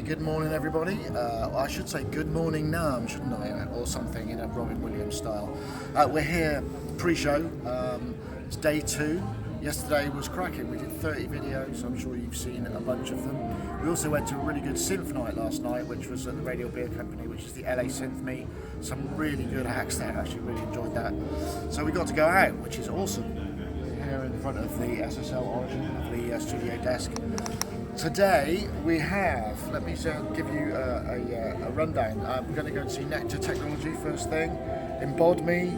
Good morning, everybody. I should say good morning, Namm, shouldn't I? Or something in a Robin Williams style. We're here pre-show. It's day 2. Yesterday was cracking. We did 30 videos. I'm sure you've seen a bunch of them. We also went to a really good synth night last night, which was at the Radio Beer Company, which is the LA Synth Meet. Some really good acts there. Actually, really enjoyed that. So we got to go out, which is awesome. We're here in front of the SSL Origin, the studio desk. Today we have, let me give you a rundown. We're going to go and see Nectar Technology first thing, in Bodme,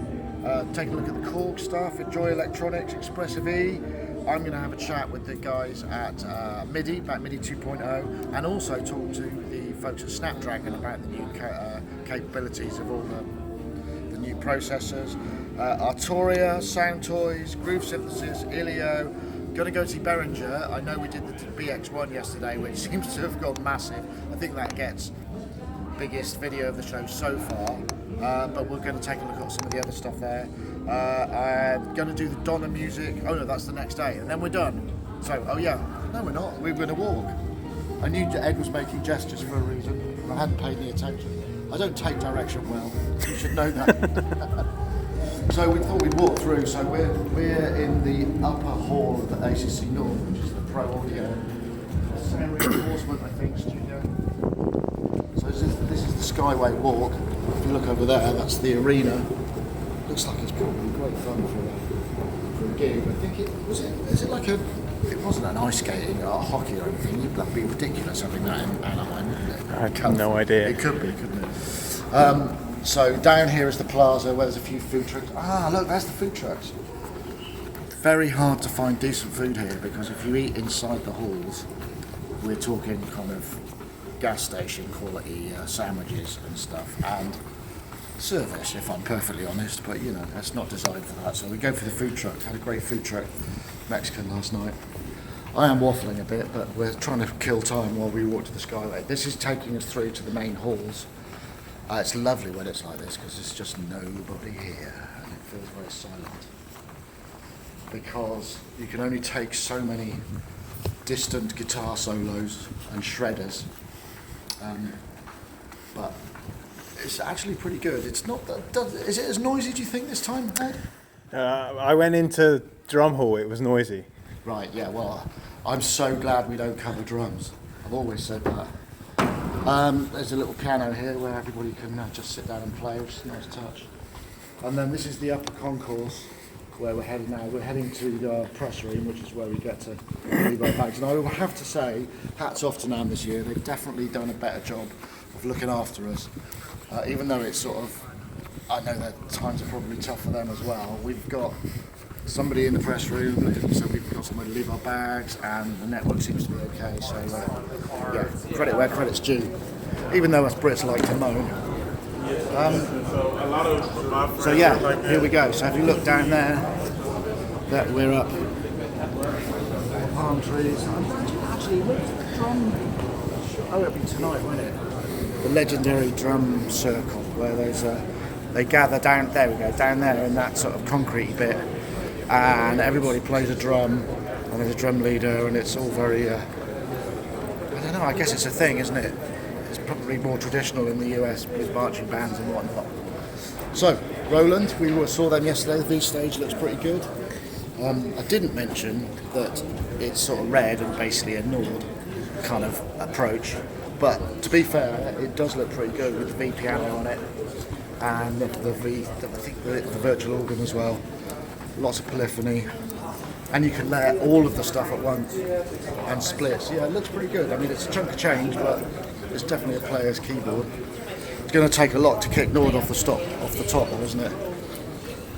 take a look at the Korg stuff, Enjoy Electronics, Expressive E. I'm going to have a chat with the guys at MIDI, about MIDI 2.0, and also talk to the folks at Snapdragon about the new capabilities of all the new processors. Arturia, Sound Toys, Groove Synthesis, Ilio. Going to go see Behringer. I know we did the BX1 yesterday, which seems to have gone massive. I think that gets biggest video of the show so far, but we're going to take a look at some of the other stuff there. I'm going to do the Donna music. Oh no, that's the next day, and then we're done. So, oh yeah, no we're not. We're going to walk. I knew Ed was making gestures for a reason. I hadn't paid any attention. I don't take direction well. You should know that. So we thought we'd walk through. So we're in the upper hall of the ACC North, which is the Pro Audio sound reinforcement, I think, studio. So this is the Skyway Walk. If you look over there, that's the arena. Looks like it's probably great fun for a gig. I think is it like a? It wasn't an ice skating or hockey or anything. That'd be ridiculous having that in Anaheim, wouldn't it? I have no idea. It could be, couldn't it? So down here is the plaza where there's a few food trucks. Ah, look, there's the food trucks. Very hard to find decent food here because if you eat inside the halls, we're talking kind of gas station quality sandwiches and stuff and service, if I'm perfectly honest. But you know, that's not designed for that. So we go for the food trucks. Had a great food truck, Mexican last night. I am waffling a bit, but we're trying to kill time while we walk to the Skyway. This is taking us through to the main halls. It's lovely when it's like this because there's just nobody here and it feels very silent because you can only take so many distant guitar solos and shredders, but it's actually pretty good. It's not that, is it as noisy, do you think, this time, Ed? I went into drum hall, it was noisy. Right, yeah, well, I'm so glad we don't cover drums. I've always said that. There's a little piano here where everybody can just sit down and play, which is a nice touch. And then this is the upper concourse where we're heading now. We're heading to the press room, which is where we get to leave our bags. And I will have to say, hats off to Namm this year. They've definitely done a better job of looking after us. Even though it's sort of, I know that times are probably tough for them as well. We've got somebody in the press room, so we've got somewhere to leave our bags, and the network seems to be okay. So, yeah, credit where credit's due, even though us Brits like to moan. So yeah, here we go. So if you look down there, that we're up palm trees. Actually, where's the drum? Oh, it'll be tonight, won't it? The legendary drum circle, where there's they gather down. There we go, down there in that sort of concrete bit. And everybody plays a drum, and there's a drum leader, and it's all very, I don't know, I guess it's a thing, isn't it? It's probably more traditional in the US with marching bands and whatnot. So, Roland, we saw them yesterday, the V stage looks pretty good. I didn't mention that it's sort of red and basically a Nord kind of approach, but to be fair, it does look pretty good with the V piano on it, and the virtual organ as well. Lots of polyphony, and you can layer all of the stuff at once and splits. Yeah, it looks pretty good. I mean, it's a chunk of change, but it's definitely a player's keyboard. It's going to take a lot to kick Nord off the top, isn't it?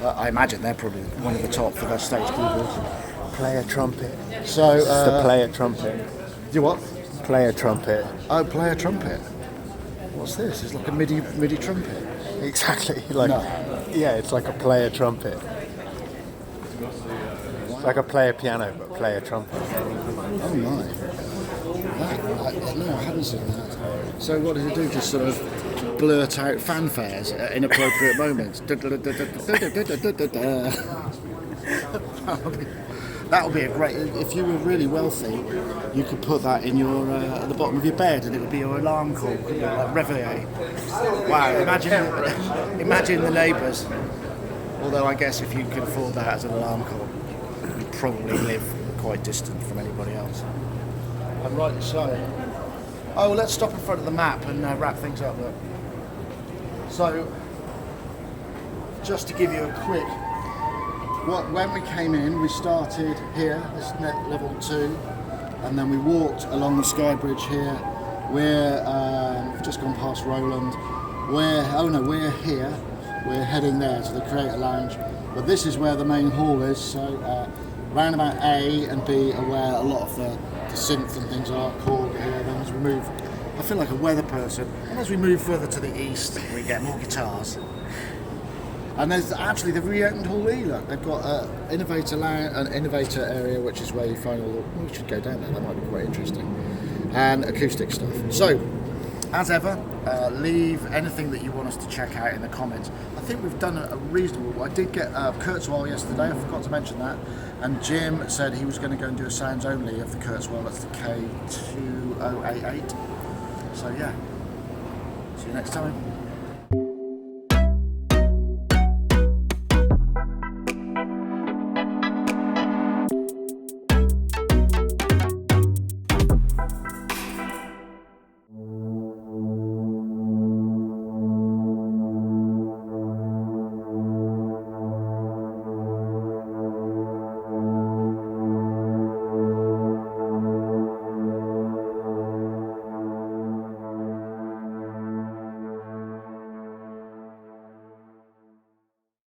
I imagine they're probably one of the top for their stage keyboards. Player trumpet. So it's the player trumpet. You what? Player trumpet. Oh, player trumpet. What's this? It's like a MIDI trumpet. Exactly. Like, no. Yeah, it's like a player trumpet. It's like a player piano, but player trumpet. Oh my! No, I haven't seen that. So what does it do? Just sort of blurt out fanfares at inappropriate moments. That would be a great. If you were really wealthy, you could put that in your at the bottom of your bed, and it would be your alarm call, couldn't it? Like Reveille. Wow! Imagine the neighbours. Although I guess if you could afford that as an alarm call, you'd probably live quite distant from anybody else. And rightly so. Oh, well, let's stop in front of the map and wrap things up. Look. So, just to give you a quick. When we came in, we started here, this is level 2, and then we walked along the sky bridge here. We've just gone past Roland. We're here. We're heading there to the Creator Lounge. But this is where the main hall is, so round about A and B are where a lot of the synth and things are called here. Then as we move, I feel like a weather person, and as we move further to the east, we get more guitars. And there's actually the reopened Hall E, look. They've got an innovator area, which is where you find all the... We should go down there, that might be quite interesting. And acoustic stuff. So, as ever, leave anything that you want us to check out in the comments. I think we've done a reasonable... I did get Kurzweil yesterday, I forgot to mention that. And Jim said he was going to go and do a sounds only of the Kurzweil, that's the K2088. So yeah, see you next time.